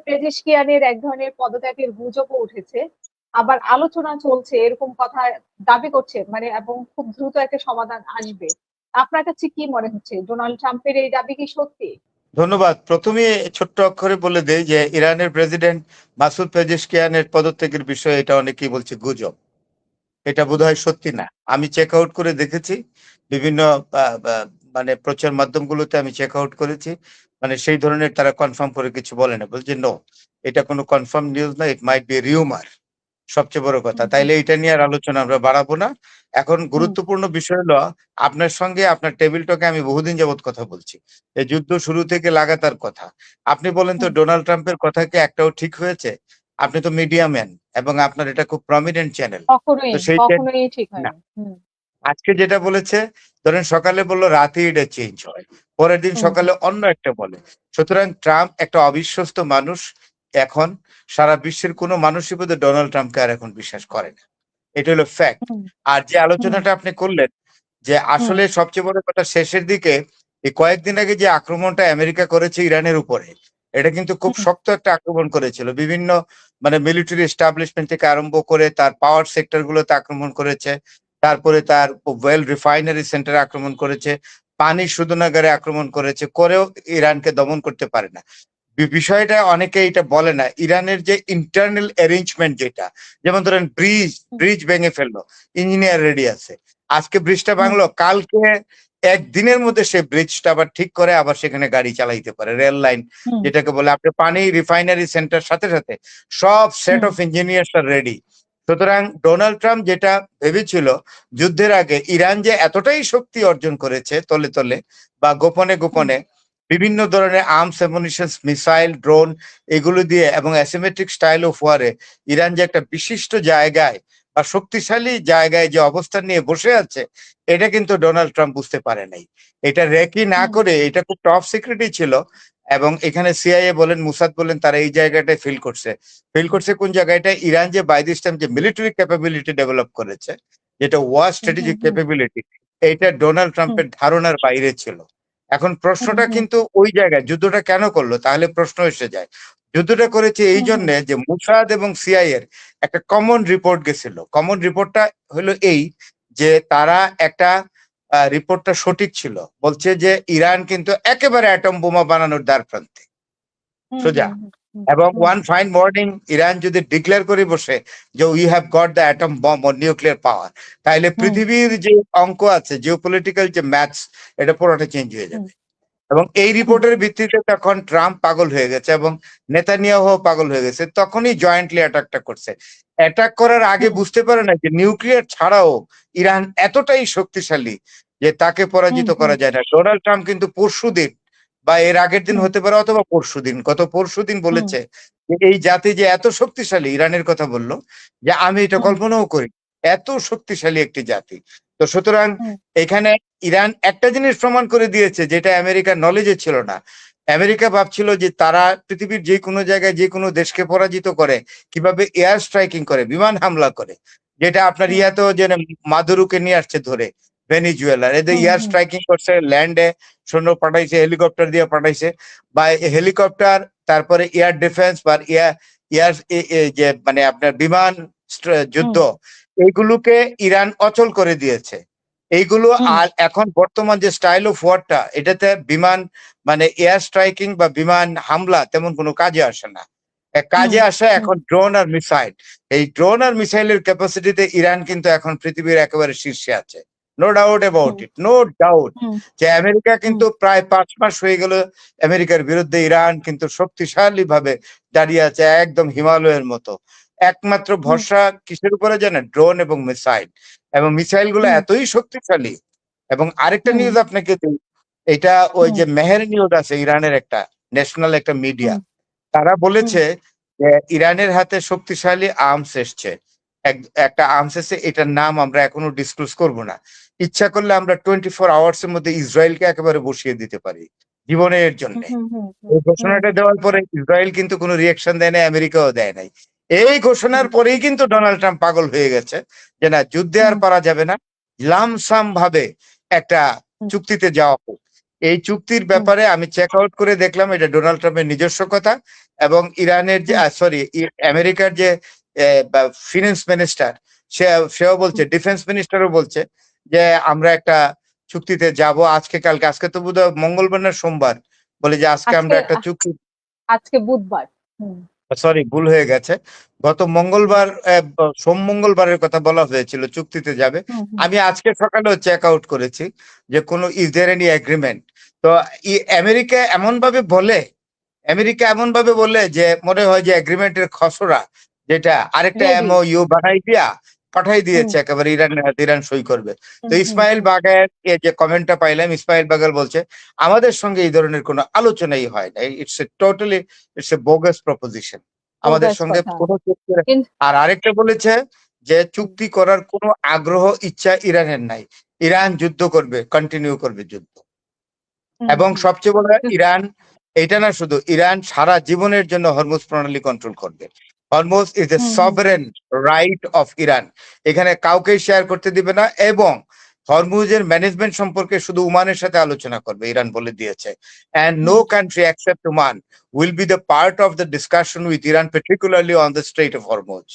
পেজেশকিয়ানের এক ধরনের পদত্যাগের গুজবও উঠেছে, আবার আলোচনা চলছে এরকম কথা দাবি করছে, মানে এবং খুব দ্রুত একটা সমাধান আসবে। আপনার কাছে কি মনে হচ্ছে, ডোনাল্ড ট্রাম্পের এই দাবি কি সত্যি? ধন্যবাদ। প্রথমে ছোট্ট অক্ষরে বলে দেই যে ইরানের প্রেসিডেন্ট মাসুদ পেজেশকিয়ানের পদত্যাগের বিষয়ে এটা অনেকেই বলছে গুজব। এটা বোধহয় সত্যি না। আমি চেক আউট করে দেখেছি বিভিন্ন মানে প্রচার মাধ্যমগুলোতে আমি চেক আউট করেছি, মানে সেই ধরনের তারা কনফার্ম করে কিছু বলে না, বলছে নো, এটা কোনো কনফার্ম নিউজ না, ইট মাইট বি রিউমার। সবচেয়ে বড় কথা, তাইলে এটা নিয়ে আর আলোচনা আমরা বাড়াবো না। এখন গুরুত্বপূর্ণ বিষয় হলো, আপনার সঙ্গে আপনার টেবিল টকে আমি বহুদিন যাবত কথা বলছি, এই যুদ্ধ শুরু থেকে লাগাতার কথা। আপনি বলেন তো ডোনাল্ড ট্রাম্পের কথা কি একটাও ঠিক হয়েছে? আপনি তো মিডিয়া ম্যান এবং আপনার এটা খুব প্রমিনেন্ট চ্যানেল। কখনোই তো সেই কখনোই ঠিক না, হয়নি। আজকে যেটা বলেছে, ধরেন সকালে বললো রাতে এটা চেঞ্জ হয়, পরের দিন সকালে অন্য একটা বলে। সুতরাং ট্রাম্প একটা অবিশ্বস্ত মানুষ। এখন সারা বিশ্বের কোনো মানুষই বোধহয় ডোনাল্ড ট্রাম্পকে আর এখন বিশ্বাস করে না, এটা হলো ফ্যাক্ট। আর যে আলোচনাটা আপনি করলেন যে আসলে সবচেয়ে বড় কথা, শেষের দিকে এই কয়েকদিন আগে যে আক্রমণটা আমেরিকা করেছে ইরানের উপরে, এটা কিন্তু খুব শক্ত একটা আক্রমণ করেছিল। বিভিন্ন মানে মিলিটারি এস্টাবলিশমেন্ট থেকে আরম্ভ করে তার পাওয়ার সেক্টর গুলোতে আক্রমণ করেছে, তারপরে তার ওয়েল রিফাইনারি সেন্টারে আক্রমণ করেছে, পানি শোধনাগারে আক্রমণ করেছে, করেও ইরানকে দমন করতে পারে না। বিষয়টা অনেকে এটা বলে না, ইরানের যে ইন্টারনাল অ্যারেঞ্জমেন্ট যেটা, যেমন ধরেন ব্রিজ ব্রিজ ভেঙে ফেললো, ইঞ্জিনিয়ার রেডি আছে, আজকে ব্রিজটা ভাঙলো, কালকে একদিনের মধ্যে সে ব্রিজটা আবার ঠিক করে আবার সেখানে গাড়ি চালাইতে পারে, রেল লাইন যেটাকে বলে। আপনি পানি রিফাইনারি সেন্টার সাথে সাথে সব সেট অফ ইঞ্জিনিয়ার্স আর রেডি। সুতরাং ডোনাল্ড ট্রাম্প যেটা ভেবেছিল যুদ্ধের আগে, ইরান যে এতটাই শক্তি অর্জন করেছে তলে তলে বা গোপনে গোপনে বিভিন্ন ধরনের আর্মস অ্যামুনিশনস, মিসাইল, ড্রোন, এগুলো দিয়ে এবং অ্যাসিমেট্রিক স্টাইল অফ ওয়ারে ইরান যে একটা বিশিষ্ট জায়গায় বা শক্তিশালী জায়গায় যে অবস্থান নিয়ে বসে আছে, এটা কিন্তু ডোনাল্ড ট্রাম্প বুঝতে পারে নাই। এটা রেকি না করে, এটা খুব টপ সিক্রেটই ছিল। এবং এখানে সিআইএ বলেন, মুসাদ বলেন, তারা এই জায়গাটায় ফিল করছে কোন জায়গাটা, ইরান যে বাই দিস টাইম যে মিলিটারি ক্যাপাবিলিটি ডেভেলপ করেছে, যেটা ওয়ার স্ট্র্যাটেজিক ক্যাপাবিলিটি, এইটা ডোনাল্ড ট্রাম্পের ধারণার বাইরে ছিল। এখন প্রশ্নটা কিন্তু ওই জায়গায়, যুদ্ধটা কেন করলো, তাহলে প্রশ্ন এসে যায়। যুদ্ধটা করেছে এই জন্য যে মুসাদ এবং সিআই এর একটা কমন রিপোর্ট গেছিল। কমন রিপোর্টটা হলো এই, যে তারা একটা রিপোর্টটা সঠিক ছিল, বলছে যে ইরান কিন্তু একেবারে অ্যাটম বোমা বানানোর দ্বার প্রান্তে সোজা। এবং ওয়ান ফাইন মর্নিং ইরান যদি ডিক্লেয়ার করে বসে যে we have got the atom bomb or nuclear power, তাহলে পৃথিবীর যে অঙ্ক আছে, জিওপলিটিক্যাল যে ম্যাথস, এটা পুরোটা চেঞ্জ হয়ে যাবে। এবং এই রিপোর্টের ভিত্তিতে তখন ট্রাম্প পাগল হয়ে গেছে এবং নেতানিয়াহু পাগল হয়ে গেছে, তখনই জয়েন্টলি অ্যাটাকটা করছে। অ্যাটাক করার আগে বুঝতে পারে না যে নিউক্লিয়ার ছাড়াও ইরান এতটাই শক্তিশালী যে তাকে পরাজিত করা যায় না। ডোনাল্ড ট্রাম্প কিন্তু পরশুদিন বা এর আগের দিন হতে পারে, অথবা পরশুদিন, গত পরশুদিন বলেছে যে এই জাতি যে এত শক্তিশালী, ইরানের কথা বললো, যে আমি এটা কল্পনাও করি, এত শক্তিশালী একটি জাতি। তো সুতরাং এখানে ইরান একটা জিনিস প্রমাণ করে দিয়েছে, যেটা আমেরিকার নলেজে ছিল না। আমেরিকা ভাবছিল যে তারা পৃথিবীর যে কোনো জায়গায় যে কোনো দেশকে পরাজিত করে, কিভাবে এয়ার স্ট্রাইকিং করে, বিমান হামলা করে, যেটা আপনার ইয়াতেও যে মাদুরুকে নিয়ে আসছে ধরে ভেনিজুয়েলার, এদের এয়ার স্ট্রাইকিং করছে, ল্যান্ডে সৈন্য পাঠাইছে, হেলিকপ্টার দিয়ে পাঠাইছে, বা হেলিকপ্টার, তারপরে এয়ার ডিফেন্স বা এয়ার যে মানে আপনার বিমান যুদ্ধ, এইগুলোকে ইরান অচল করে দিয়েছে। এইগুলো আর এখন বর্তমান যে স্টাইল অফ ওয়ারটা, এটাতে বিমান মানে এয়ার স্ট্রাইকিং বা বিমান হামলা তেমন কোনো কাজে আসে না। কাজে আসে এখন ড্রোন আর মিসাইল। এই ড্রোন আর মিসাইলের ক্যাপাসিটিতে ইরান কিন্তু এখন পৃথিবীর একেবারে শীর্ষে আছে, no doubt about it, no doubt. যে আমেরিকা কিন্তু প্রায় 5 মাস হয়ে গেল আমেরিকার বিরুদ্ধে, ইরান কিন্তু শক্তিশালী ভাবে দাঁড়িয়ে আছে, একদম হিমালয়ের মতো। একমাত্র ভরসা কিসের উপরে জানেন? ড্রোন এবং মিসাইল। এবং মিসাইল গুলো এতই শক্তিশালী। এবং আরেকটা নিউজ আপনাকে দিই, এটা ওই যে মেহের নিউজ আছে, ইরানের একটা ন্যাশনাল একটা মিডিয়া, তারা বলেছে যে ইরানের হাতে শক্তিশালী আর্মস এসছে, একটা আর্মস এসে, এটার নাম আমরা এখনো ডিসক্লোজ করব না। ইচ্ছা করলে আমরা 24 আওয়ার্স এর মধ্যে ইসরায়েলকে একেবারে বসিয়ে দিতে পারি জীবনের জন্য। এই ঘোষণাটা দেওয়ার পরে ইসরায়েল কিন্তু কোনো রিয়াকশন দেয় নাই, আমেরিকাও দেয় নাই। এই ঘোষণার পরেই কিন্তু ডোনাল্ড ট্রাম্প পাগল হয়ে গেছে যে না, যুদ্ধে আর পারা যাবে না, লামসাম ভাবে একটা চুক্তিতে যাওয়া হোক। এই চুক্তির ব্যাপারে আমি চেক আউট করে দেখলাম, এটা ডোনাল্ড ট্রাম্পের নিজস্ব কথা, এবং ইরানের যে হুম, সরি আমেরিকার যে ফিনান্স মিনিস্টার সেও বলছে, ডিফেন্স মিনিস্টারও বলছে যে আমরা একটা চুক্তিতে যাব আজকে কালকে, আজকে তো বোধহয় মঙ্গলবার না সোমবার, বলে যে আজকে আজকে আমরা একটা চুক্তি, আজকে বুধবার। হুম, সরি ভুল হয়ে গেছে, গত মঙ্গলবার সোম মঙ্গলবারের কথা বলা হয়েছিল চুক্তিতে যাবে। হুম, হুম, আমি আজকে সকালেও চেক আউট করেছি যে কোনো ইজ দেয়ার এনি এগ্রিমেন্ট। তো আমেরিকা এমন ভাবে বলে, যে মনে হয় যে এগ্রিমেন্টের খসড়া যেটা আরেকটা রেডি। এমওইউ বানাই দিয়া পাঠাই হুম, দিয়েছে একেবারে ইরানের হাতে, ইরান সই করবে। তো হুম, হুম, ইসমাইল হুম। বাগের যে কমেন্টটা পাইলাম, ইসমাইল বাগের বলছে আমাদের সঙ্গে এই ধরনের কোনো আলোচনাই হয় না, it's a totally, it's a bogus proposition, আমাদের বোগাস সঙ্গে কথা। কোনো চুক্তি। কিন্তু আর আরেকটা বলেছে যে হুম, চুক্তি করার কোনো আগ্রহ ইচ্ছা ইরানের নাই, ইরান যুদ্ধ করবে, কন্টিনিউ করবে যুদ্ধ। হুম, এবং হুম, সবচেয়ে বড় ইরান, এটা না শুধু ইরান সারা জীবনের জন্য হরমুজ প্রণালী কন্ট্রোল করবে। Hormuz is a hmm, hmm, sovereign right of Iran, এখানে কাউকে শেয়ার করতে দিবে না, এবং হরমুজের ম্যানেজমেন্ট সম্পর্কে শুধু ওমানের সাথে আলোচনা করবে, ইরান বলে দিয়েছে। And no hmm, country except Oman will be the part of the discussion with Iran, particularly on the strait of Hormuz.